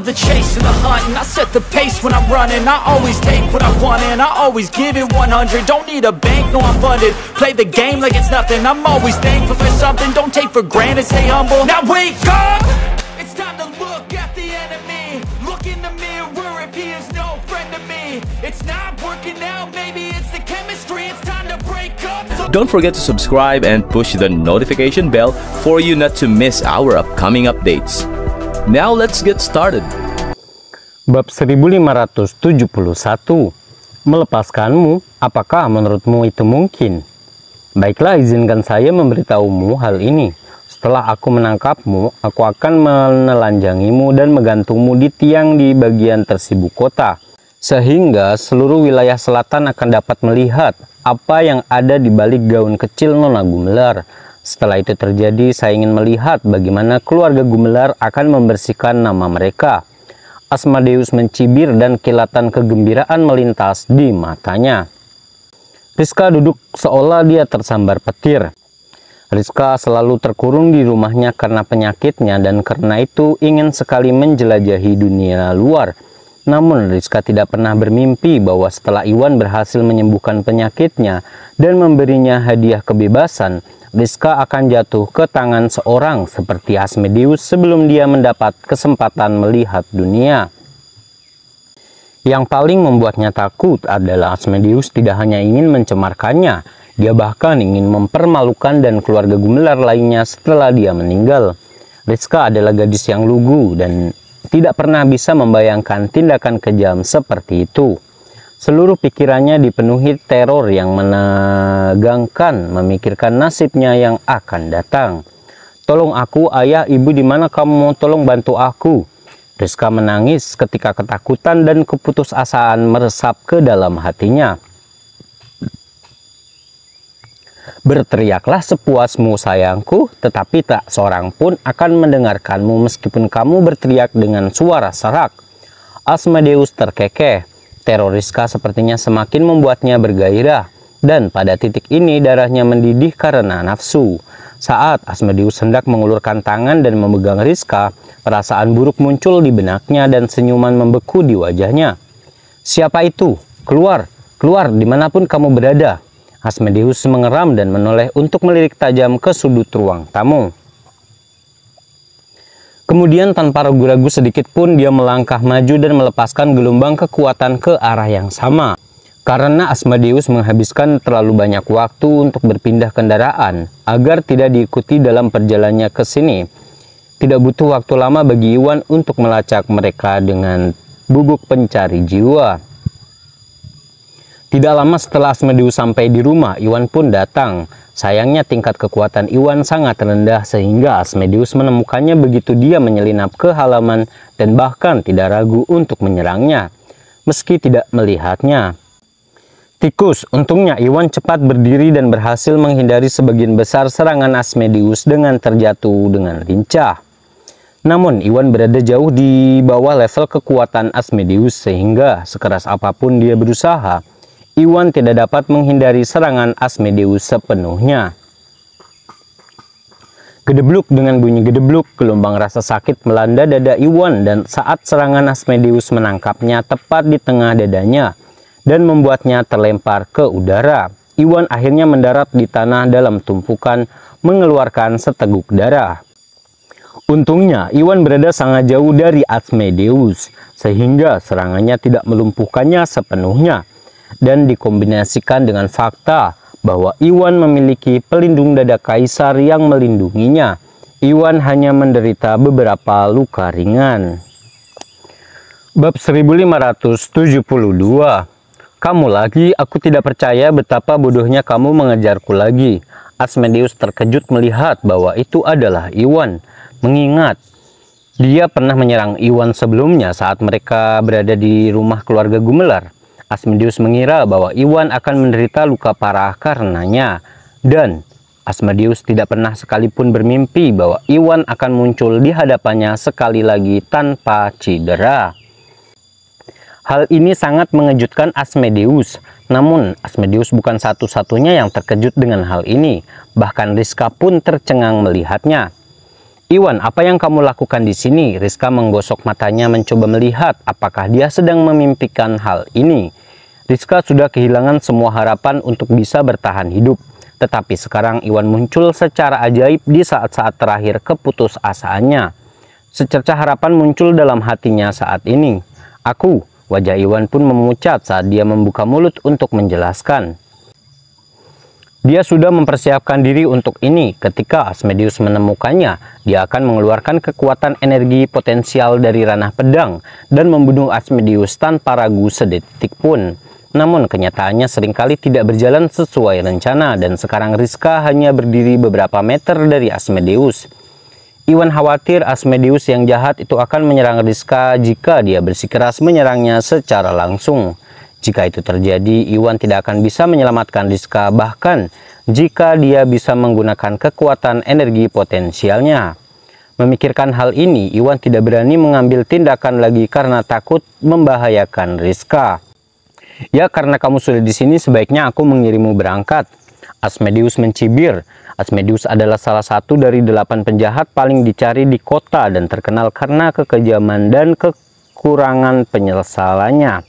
love the chase and the hunt, and I set the pace when I'm running. I always take what I want and I always give it 100. Don't need a bank, no I'm funded. Play the game like it's nothing. I'm always thankful for something. Don't take for granted, stay humble. Now wake up! It's time to look at the enemy. Look in the mirror if he is no friend to me. It's not working out, maybe it's the chemistry. It's time to break up. Don't forget to subscribe and push the notification bell for you not to miss our upcoming updates. Now let's get started. Bab 1571. Melepaskanmu, apakah menurutmu itu mungkin? Baiklah, izinkan saya memberitahumu hal ini. Setelah aku menangkapmu, aku akan menelanjangimu dan menggantungmu di tiang di bagian tersibuk kota, sehingga seluruh wilayah selatan akan dapat melihat apa yang ada di balik gaun kecil Nona Gumelar. Setelah itu terjadi, saya ingin melihat bagaimana keluarga Gumelar akan membersihkan nama mereka. Asmodeus mencibir dan kilatan kegembiraan melintas di matanya. Rizka duduk seolah dia tersambar petir. Rizka selalu terkurung di rumahnya karena penyakitnya dan karena itu ingin sekali menjelajahi dunia luar. Namun Rizka tidak pernah bermimpi bahwa setelah Iwan berhasil menyembuhkan penyakitnya dan memberinya hadiah kebebasan, Rizka akan jatuh ke tangan seorang seperti Asmodeus sebelum dia mendapat kesempatan melihat dunia. Yang paling membuatnya takut adalah Asmodeus tidak hanya ingin mencemarkannya, dia bahkan ingin mempermalukan dan keluarga Gumelar lainnya setelah dia meninggal. Rizka adalah gadis yang lugu dan tidak pernah bisa membayangkan tindakan kejam seperti itu. Seluruh pikirannya dipenuhi teror yang menegangkan, memikirkan nasibnya yang akan datang. Tolong aku, ayah, ibu, di mana kamu? Tolong bantu aku. Rizka menangis ketika ketakutan dan keputusasaan meresap ke dalam hatinya. Berteriaklah sepuasmu sayangku, tetapi tak seorang pun akan mendengarkanmu meskipun kamu berteriak dengan suara serak. Asmodeus terkekeh. Teror Rizka sepertinya semakin membuatnya bergairah, dan pada titik ini darahnya mendidih karena nafsu. Saat Asmodeus hendak mengulurkan tangan dan memegang Rizka, perasaan buruk muncul di benaknya dan senyuman membeku di wajahnya. Siapa itu? Keluar, keluar dimanapun kamu berada. Asmodeus mengeram dan menoleh untuk melirik tajam ke sudut ruang tamu. Kemudian tanpa ragu-ragu sedikit pun dia melangkah maju dan melepaskan gelombang kekuatan ke arah yang sama. Karena Asmodeus menghabiskan terlalu banyak waktu untuk berpindah kendaraan agar tidak diikuti dalam perjalanannya ke sini. Tidak butuh waktu lama bagi Iwan untuk melacak mereka dengan bubuk pencari jiwa. Tidak lama setelah Asmodeus sampai di rumah, Iwan pun datang. Sayangnya tingkat kekuatan Iwan sangat rendah sehingga Asmodeus menemukannya begitu dia menyelinap ke halaman dan bahkan tidak ragu untuk menyerangnya, meski tidak melihatnya. Tikus, untungnya Iwan cepat berdiri dan berhasil menghindari sebagian besar serangan Asmodeus dengan terjatuh dengan lincah. Namun Iwan berada jauh di bawah level kekuatan Asmodeus sehingga sekeras apapun dia berusaha, Iwan tidak dapat menghindari serangan Asmodeus sepenuhnya. Gedebluk, dengan bunyi gedebluk, gelombang rasa sakit melanda dada Iwan dan saat serangan Asmodeus menangkapnya tepat di tengah dadanya dan membuatnya terlempar ke udara. Iwan akhirnya mendarat di tanah dalam tumpukan mengeluarkan seteguk darah. Untungnya Iwan berada sangat jauh dari Asmodeus sehingga serangannya tidak melumpuhkannya sepenuhnya. Dan dikombinasikan dengan fakta bahwa Iwan memiliki pelindung dada kaisar yang melindunginya, Iwan hanya menderita beberapa luka ringan. Bab 1572. Kamu lagi, aku tidak percaya betapa bodohnya kamu mengejarku lagi. Asmodeus terkejut melihat bahwa itu adalah Iwan, mengingat dia pernah menyerang Iwan sebelumnya saat mereka berada di rumah keluarga Gumelar. Asmodeus mengira bahwa Iwan akan menderita luka parah karenanya, dan Asmodeus tidak pernah sekalipun bermimpi bahwa Iwan akan muncul di hadapannya sekali lagi tanpa cedera. Hal ini sangat mengejutkan Asmodeus, namun Asmodeus bukan satu-satunya yang terkejut dengan hal ini, bahkan Rizka pun tercengang melihatnya. "Iwan, apa yang kamu lakukan di sini?" Rizka menggosok matanya mencoba melihat apakah dia sedang memimpikan hal ini. Rizka sudah kehilangan semua harapan untuk bisa bertahan hidup. Tetapi sekarang Iwan muncul secara ajaib di saat-saat terakhir keputusasaannya. Secercah harapan muncul dalam hatinya saat ini. "Aku." Wajah Iwan pun memucat saat dia membuka mulut untuk menjelaskan. Dia sudah mempersiapkan diri untuk ini. Ketika Asmodeus menemukannya, dia akan mengeluarkan kekuatan energi potensial dari ranah pedang dan membunuh Asmodeus tanpa ragu sedetik pun. Namun kenyataannya seringkali tidak berjalan sesuai rencana dan sekarang Rizka hanya berdiri beberapa meter dari Asmodeus. Iwan khawatir Asmodeus yang jahat itu akan menyerang Rizka jika dia bersikeras menyerangnya secara langsung. Jika itu terjadi, Iwan tidak akan bisa menyelamatkan Rizka, bahkan jika dia bisa menggunakan kekuatan energi potensialnya. Memikirkan hal ini, Iwan tidak berani mengambil tindakan lagi karena takut membahayakan Rizka. "Ya, karena kamu sudah di sini, sebaiknya aku mengirimmu berangkat." Asmodeus mencibir. Asmodeus adalah salah satu dari 8 penjahat paling dicari di kota dan terkenal karena kekejaman dan kekurangan penyesalannya.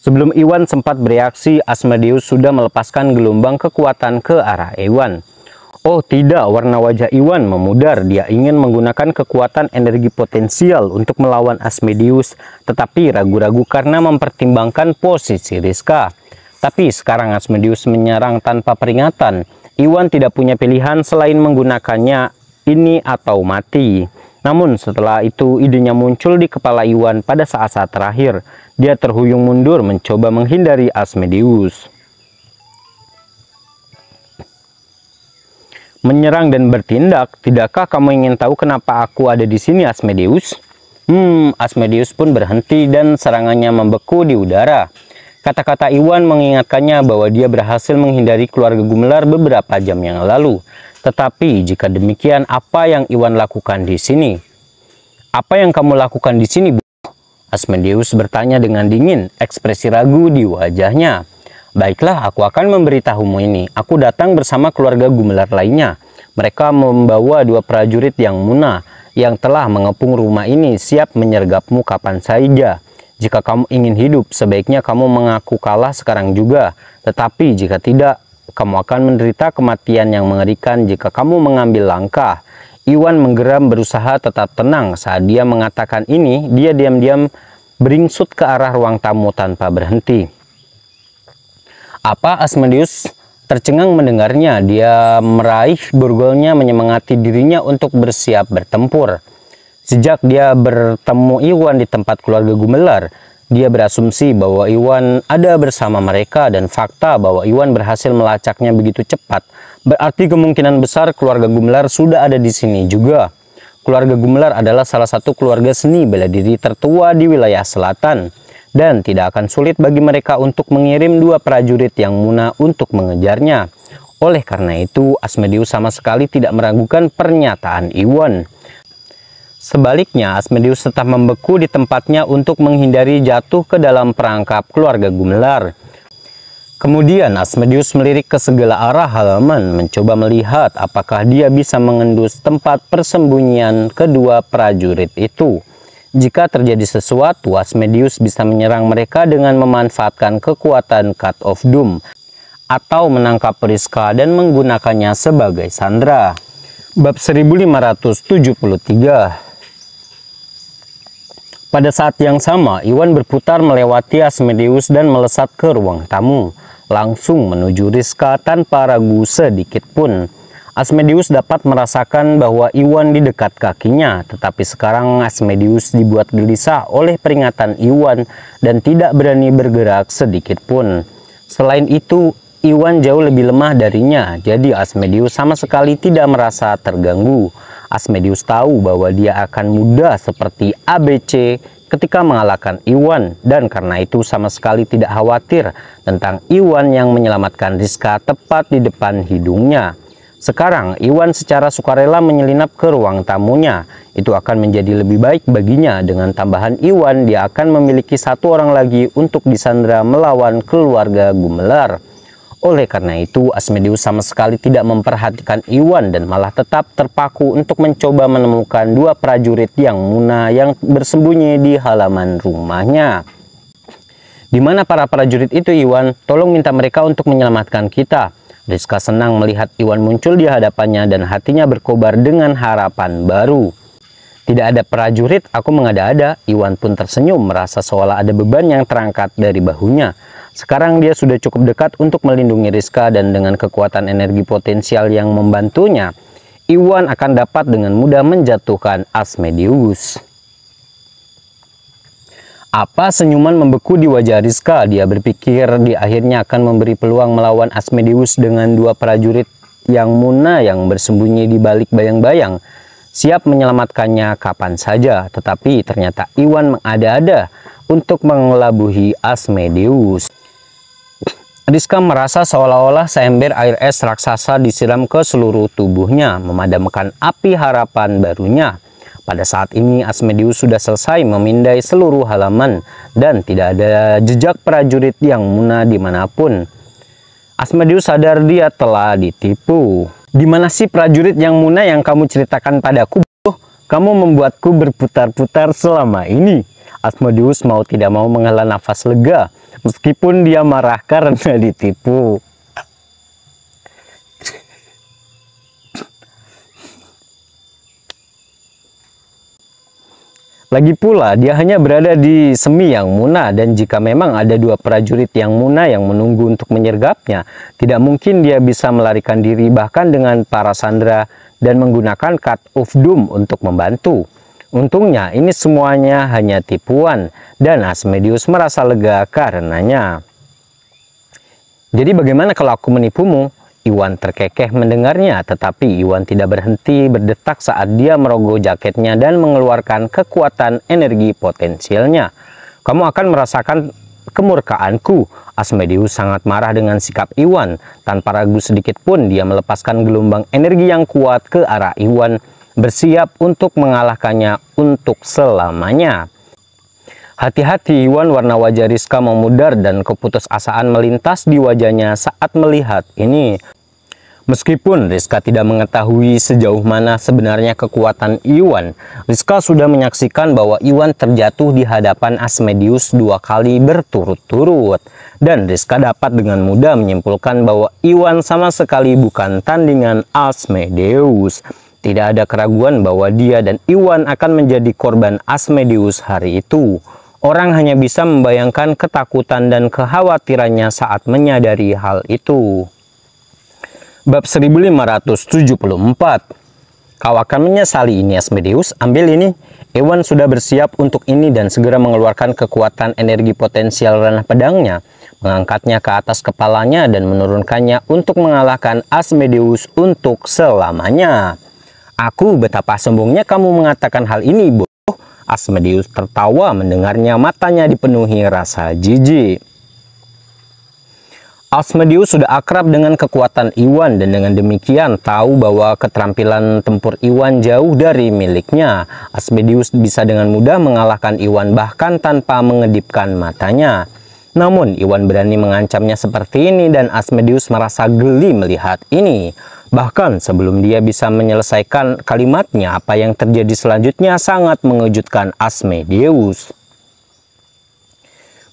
Sebelum Iwan sempat bereaksi, Asmodeus sudah melepaskan gelombang kekuatan ke arah Iwan. Oh tidak, warna wajah Iwan memudar. Dia ingin menggunakan kekuatan energi potensial untuk melawan Asmodeus, tetapi ragu-ragu karena mempertimbangkan posisi Rizka. Tapi sekarang Asmodeus menyerang tanpa peringatan. Iwan tidak punya pilihan selain menggunakannya, ini atau mati. Namun setelah itu idenya muncul di kepala Iwan pada saat-saat terakhir. Dia terhuyung mundur mencoba menghindari Asmodeus. Menyerang dan bertindak, "Tidakkah kamu ingin tahu kenapa aku ada di sini, Asmodeus?" Asmodeus pun berhenti dan serangannya membeku di udara. Kata-kata Iwan mengingatkannya bahwa dia berhasil menghindari keluarga Gumelar beberapa jam yang lalu. Tetapi jika demikian, apa yang Iwan lakukan di sini? "Apa yang kamu lakukan di sini, Bu?" Asmodeus bertanya dengan dingin, ekspresi ragu di wajahnya. "Baiklah, aku akan memberitahumu ini. Aku datang bersama keluarga Gumelar lainnya. Mereka membawa 2 prajurit yang munah, yang telah mengepung rumah ini, siap menyergapmu kapan saja. Jika kamu ingin hidup, sebaiknya kamu mengaku kalah sekarang juga. Tetapi jika tidak, kamu akan menderita kematian yang mengerikan jika kamu mengambil langkah." Iwan menggeram berusaha tetap tenang. Saat dia mengatakan ini, dia diam-diam beringsut ke arah ruang tamu tanpa berhenti. "Apa?" Asmodeus tercengang mendengarnya. Dia meraih borgolnya menyemangati dirinya untuk bersiap bertempur. Sejak dia bertemu Iwan di tempat keluarga Gumelar, dia berasumsi bahwa Iwan ada bersama mereka dan fakta bahwa Iwan berhasil melacaknya begitu cepat berarti kemungkinan besar keluarga Gumelar sudah ada di sini juga. Keluarga Gumelar adalah salah satu keluarga seni bela diri tertua di wilayah selatan dan tidak akan sulit bagi mereka untuk mengirim 2 prajurit yang munah untuk mengejarnya. Oleh karena itu, Asmodeus sama sekali tidak meragukan pernyataan Iwan. Sebaliknya, Asmodeus tetap membeku di tempatnya untuk menghindari jatuh ke dalam perangkap keluarga Gumelar. Kemudian Asmodeus melirik ke segala arah halaman, mencoba melihat apakah dia bisa mengendus tempat persembunyian kedua prajurit itu. Jika terjadi sesuatu, Asmodeus bisa menyerang mereka dengan memanfaatkan kekuatan Cut of Doom atau menangkap Rizka dan menggunakannya sebagai sandera. Bab 1573. Pada saat yang sama, Iwan berputar melewati Asmodeus dan melesat ke ruang tamu, langsung menuju Rizka tanpa ragu sedikit pun. Asmodeus dapat merasakan bahwa Iwan di dekat kakinya, tetapi sekarang Asmodeus dibuat gelisah oleh peringatan Iwan dan tidak berani bergerak sedikit pun. Selain itu, Iwan jauh lebih lemah darinya, jadi Asmodeus sama sekali tidak merasa terganggu. Asmodeus tahu bahwa dia akan mudah seperti ABC ketika mengalahkan Iwan, dan karena itu sama sekali tidak khawatir tentang Iwan yang menyelamatkan Rizka tepat di depan hidungnya. Sekarang Iwan secara sukarela menyelinap ke ruang tamunya. Itu akan menjadi lebih baik baginya. Dengan tambahan Iwan, dia akan memiliki 1 orang lagi untuk disandera melawan keluarga Gumelar. Oleh karena itu, Asmodeus sama sekali tidak memperhatikan Iwan dan malah tetap terpaku untuk mencoba menemukan dua prajurit yang muna yang bersembunyi di halaman rumahnya. Di mana para prajurit itu, Iwan? Tolong minta mereka untuk menyelamatkan kita. Rizka senang melihat Iwan muncul di hadapannya dan hatinya berkobar dengan harapan baru. Tidak ada prajurit, aku mengada-ada. Iwan pun tersenyum, merasa seolah ada beban yang terangkat dari bahunya. Sekarang dia sudah cukup dekat untuk melindungi Rizka dan dengan kekuatan energi potensial yang membantunya, Iwan akan dapat dengan mudah menjatuhkan Asmodeus. Apa senyuman membeku di wajah Rizka? Dia berpikir dia akhirnya akan memberi peluang melawan Asmodeus dengan dua prajurit yang muna yang bersembunyi di balik bayang-bayang, siap menyelamatkannya kapan saja. Tetapi ternyata Iwan mengada-ada untuk mengelabuhi Asmodeus. Rizka merasa seolah-olah seember air es raksasa disiram ke seluruh tubuhnya, memadamkan api harapan barunya. Pada saat ini Asmodeus sudah selesai memindai seluruh halaman dan tidak ada jejak prajurit yang muna dimanapun. Asmodeus sadar dia telah ditipu. Di mana sih prajurit yang muna yang kamu ceritakan padaku? Kamu membuatku berputar-putar selama ini. Asmodeus mau tidak mau menghela nafas lega, meskipun dia marah karena ditipu. Lagi pula, dia hanya berada di semi yang muna, dan jika memang ada dua prajurit yang muna yang menunggu untuk menyergapnya, tidak mungkin dia bisa melarikan diri bahkan dengan para sandera dan menggunakan Cut of Doom untuk membantu. Untungnya ini semuanya hanya tipuan dan Asmodeus merasa lega karenanya. Jadi bagaimana kalau aku menipumu? Iwan terkekeh mendengarnya, tetapi Iwan tidak berhenti berdetak saat dia merogoh jaketnya dan mengeluarkan kekuatan energi potensialnya. Kamu akan merasakan kemurkaanku. Asmodeus sangat marah dengan sikap Iwan. Tanpa ragu sedikit pun dia melepaskan gelombang energi yang kuat ke arah Iwan, bersiap untuk mengalahkannya untuk selamanya. Hati-hati, Iwan, warna wajah Rizka memudar dan keputusasaan melintas di wajahnya saat melihat ini. Meskipun Rizka tidak mengetahui sejauh mana sebenarnya kekuatan Iwan, Rizka sudah menyaksikan bahwa Iwan terjatuh di hadapan Asmodeus 2 kali berturut-turut. Dan Rizka dapat dengan mudah menyimpulkan bahwa Iwan sama sekali bukan tandingan Asmodeus. Tidak ada keraguan bahwa dia dan Iwan akan menjadi korban Asmodeus hari itu. Orang hanya bisa membayangkan ketakutan dan kekhawatirannya saat menyadari hal itu. Bab 1574. Kau akan menyesali ini, Asmodeus. Ambil ini. Iwan sudah bersiap untuk ini dan segera mengeluarkan kekuatan energi potensial ranah pedangnya, mengangkatnya ke atas kepalanya dan menurunkannya untuk mengalahkan Asmodeus untuk selamanya. Aku, betapa sombongnya kamu mengatakan hal ini, bodoh. Asmodeus tertawa mendengarnya, matanya dipenuhi rasa jijik. Asmodeus sudah akrab dengan kekuatan Iwan dan dengan demikian tahu bahwa keterampilan tempur Iwan jauh dari miliknya. Asmodeus bisa dengan mudah mengalahkan Iwan bahkan tanpa mengedipkan matanya. Namun Iwan berani mengancamnya seperti ini dan Asmodeus merasa geli melihat ini. Bahkan sebelum dia bisa menyelesaikan kalimatnya, apa yang terjadi selanjutnya sangat mengejutkan Asmodeus.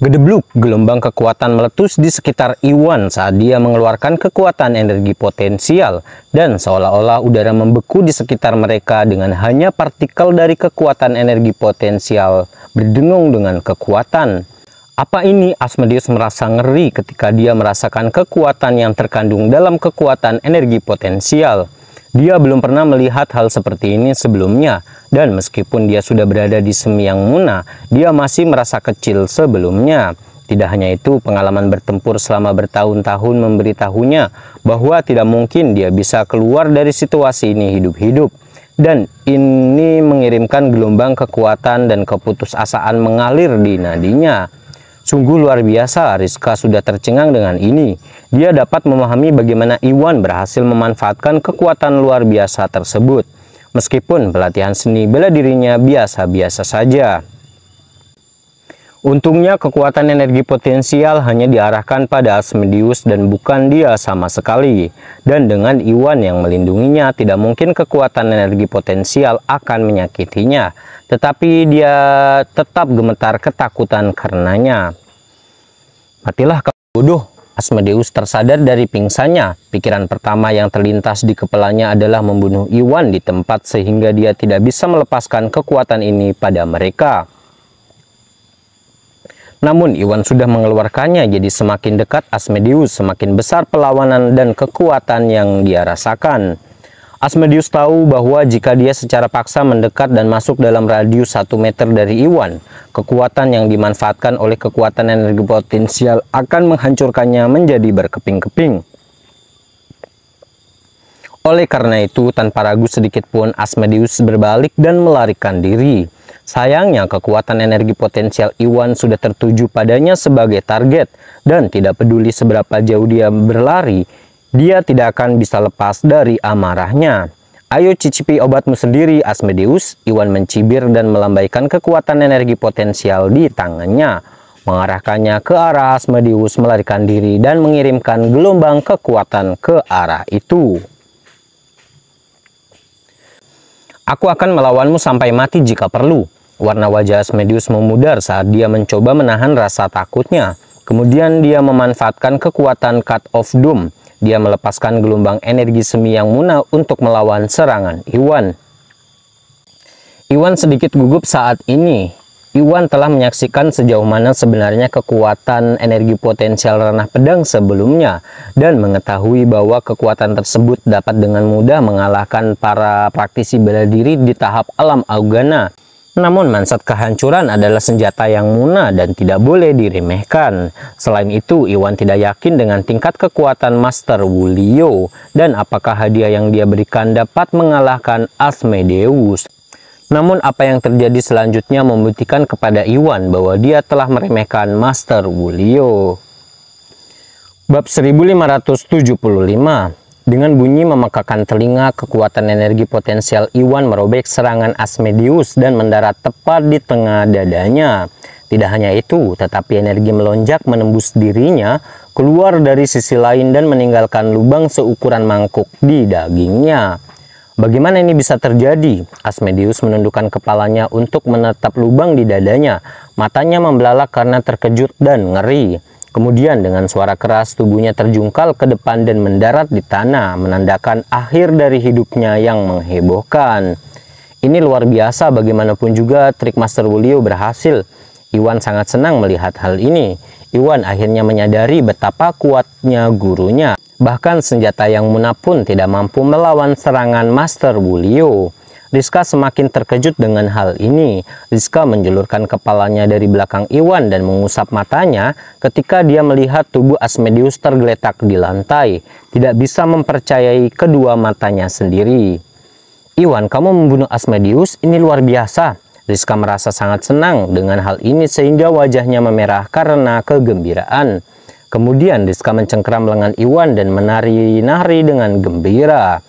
Gedebluk, gelombang kekuatan meletus di sekitar Iwan saat dia mengeluarkan kekuatan energi potensial dan seolah-olah udara membeku di sekitar mereka dengan hanya partikel dari kekuatan energi potensial berdengung dengan kekuatan. Apa ini? Asmodeus merasa ngeri ketika dia merasakan kekuatan yang terkandung dalam kekuatan energi potensial. Dia belum pernah melihat hal seperti ini sebelumnya, dan meskipun dia sudah berada di semi yang muna, dia masih merasa kecil sebelumnya. Tidak hanya itu, pengalaman bertempur selama bertahun-tahun memberitahunya bahwa tidak mungkin dia bisa keluar dari situasi ini hidup-hidup. Dan ini mengirimkan gelombang kekuatan dan keputusasaan mengalir di nadinya. Sungguh luar biasa, Rizka sudah tercengang dengan ini. Dia dapat memahami bagaimana Iwan berhasil memanfaatkan kekuatan luar biasa tersebut. Meskipun pelatihan seni bela dirinya biasa-biasa saja. Untungnya kekuatan energi potensial hanya diarahkan pada Asmodeus dan bukan dia sama sekali. Dan dengan Iwan yang melindunginya, tidak mungkin kekuatan energi potensial akan menyakitinya. Tetapi dia tetap gemetar ketakutan karenanya. Matilah kau bodoh. Asmodeus tersadar dari pingsannya. Pikiran pertama yang terlintas di kepalanya adalah membunuh Iwan di tempat sehingga dia tidak bisa melepaskan kekuatan ini pada mereka. Namun Iwan sudah mengeluarkannya, jadi semakin dekat Asmodeus, semakin besar perlawanan dan kekuatan yang dia rasakan. Asmodeus tahu bahwa jika dia secara paksa mendekat dan masuk dalam radius 1 meter dari Iwan, kekuatan yang dimanfaatkan oleh kekuatan energi potensial akan menghancurkannya menjadi berkeping-keping. Oleh karena itu, tanpa ragu sedikit pun, Asmodeus berbalik dan melarikan diri. Sayangnya, kekuatan energi potensial Iwan sudah tertuju padanya sebagai target, dan tidak peduli seberapa jauh dia berlari, dia tidak akan bisa lepas dari amarahnya. Ayo cicipi obatmu sendiri, Asmodeus. Iwan mencibir dan melambaikan kekuatan energi potensial di tangannya, mengarahkannya ke arah Asmodeus, melarikan diri dan mengirimkan gelombang kekuatan ke arah itu. Aku akan melawanmu sampai mati jika perlu. Warna wajah Asmodeus memudar saat dia mencoba menahan rasa takutnya. Kemudian dia memanfaatkan kekuatan Cut of Doom. Dia melepaskan gelombang energi semi yang munah untuk melawan serangan Iwan. Iwan sedikit gugup saat ini. Iwan telah menyaksikan sejauh mana sebenarnya kekuatan energi potensial ranah pedang sebelumnya dan mengetahui bahwa kekuatan tersebut dapat dengan mudah mengalahkan para praktisi bela diri di tahap alam Augana. Namun mansat kehancuran adalah senjata yang munah dan tidak boleh diremehkan. Selain itu, Iwan tidak yakin dengan tingkat kekuatan Master Wulio dan apakah hadiah yang dia berikan dapat mengalahkan Asmodeus. Namun apa yang terjadi selanjutnya membuktikan kepada Iwan bahwa dia telah meremehkan Master Wulio. Bab 1575. Dengan bunyi memekakan telinga, kekuatan energi potensial Iwan merobek serangan Asmodeus dan mendarat tepat di tengah dadanya. Tidak hanya itu, tetapi energi melonjak menembus dirinya, keluar dari sisi lain dan meninggalkan lubang seukuran mangkuk di dagingnya. Bagaimana ini bisa terjadi? Asmodeus menundukkan kepalanya untuk menatap lubang di dadanya. Matanya membelalak karena terkejut dan ngeri. Kemudian dengan suara keras tubuhnya terjungkal ke depan dan mendarat di tanah, menandakan akhir dari hidupnya yang menghebohkan. Ini luar biasa, bagaimanapun juga trik Master Wulio berhasil. Iwan sangat senang melihat hal ini. Iwan akhirnya menyadari betapa kuatnya gurunya. Bahkan senjata yang munah pun tidak mampu melawan serangan Master Wulio. Rizka semakin terkejut dengan hal ini. Rizka menjulurkan kepalanya dari belakang Iwan dan mengusap matanya ketika dia melihat tubuh Asmodeus tergeletak di lantai. Tidak bisa mempercayai kedua matanya sendiri. Iwan, kamu membunuh Asmodeus? Ini luar biasa. Rizka merasa sangat senang dengan hal ini sehingga wajahnya memerah karena kegembiraan. Kemudian Rizka mencengkeram lengan Iwan dan menari-nari dengan gembira.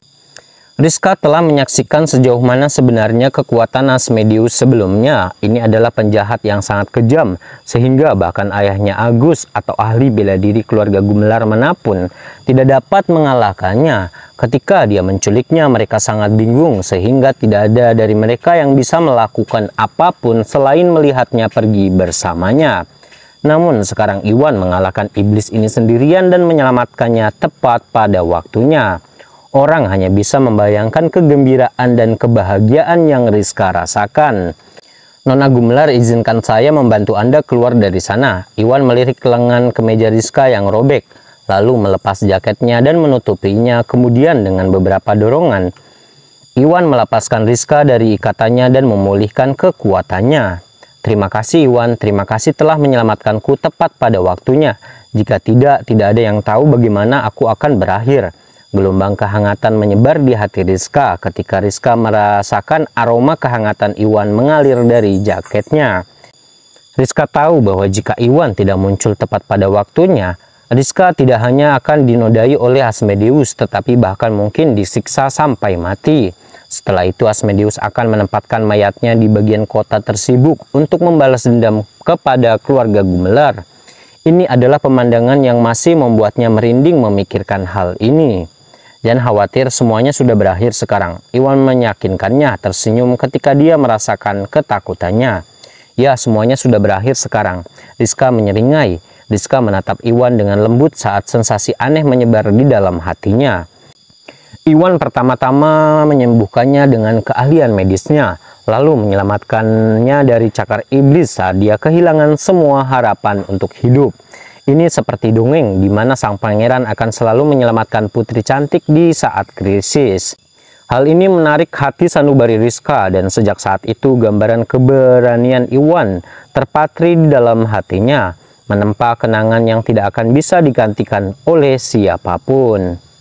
Rizka telah menyaksikan sejauh mana sebenarnya kekuatan Asmodeus sebelumnya. Ini adalah penjahat yang sangat kejam, sehingga bahkan ayahnya Agus atau ahli bela diri keluarga Gumelar manapun tidak dapat mengalahkannya. Ketika dia menculiknya, mereka sangat bingung, sehingga tidak ada dari mereka yang bisa melakukan apapun selain melihatnya pergi bersamanya. Namun sekarang Iwan mengalahkan iblis ini sendirian dan menyelamatkannya tepat pada waktunya. Orang hanya bisa membayangkan kegembiraan dan kebahagiaan yang Rizka rasakan. Nona Gumelar, izinkan saya membantu Anda keluar dari sana. Iwan melirik lengan kemeja Rizka yang robek, lalu melepas jaketnya dan menutupinya. Kemudian dengan beberapa dorongan, Iwan melepaskan Rizka dari ikatannya dan memulihkan kekuatannya. Terima kasih Iwan, terima kasih telah menyelamatkanku tepat pada waktunya. Jika tidak ada yang tahu bagaimana aku akan berakhir. Gelombang kehangatan menyebar di hati Rizka ketika Rizka merasakan aroma kehangatan Iwan mengalir dari jaketnya. Rizka tahu bahwa jika Iwan tidak muncul tepat pada waktunya, Rizka tidak hanya akan dinodai oleh Asmodeus, tetapi bahkan mungkin disiksa sampai mati. Setelah itu Asmodeus akan menempatkan mayatnya di bagian kota tersibuk untuk membalas dendam kepada keluarga Gumelar. Ini adalah pemandangan yang masih membuatnya merinding memikirkan hal ini. Dan khawatir semuanya sudah berakhir sekarang. Iwan meyakinkannya tersenyum ketika dia merasakan ketakutannya. Ya, semuanya sudah berakhir sekarang. Rizka menyeringai. Rizka menatap Iwan dengan lembut saat sensasi aneh menyebar di dalam hatinya. Iwan pertama-tama menyembuhkannya dengan keahlian medisnya, lalu menyelamatkannya dari cakar iblis saat dia kehilangan semua harapan untuk hidup. Ini seperti dongeng di mana sang pangeran akan selalu menyelamatkan putri cantik di saat krisis. Hal ini menarik hati sanubari Rizka, dan sejak saat itu gambaran keberanian Iwan terpatri di dalam hatinya, menempa kenangan yang tidak akan bisa digantikan oleh siapapun.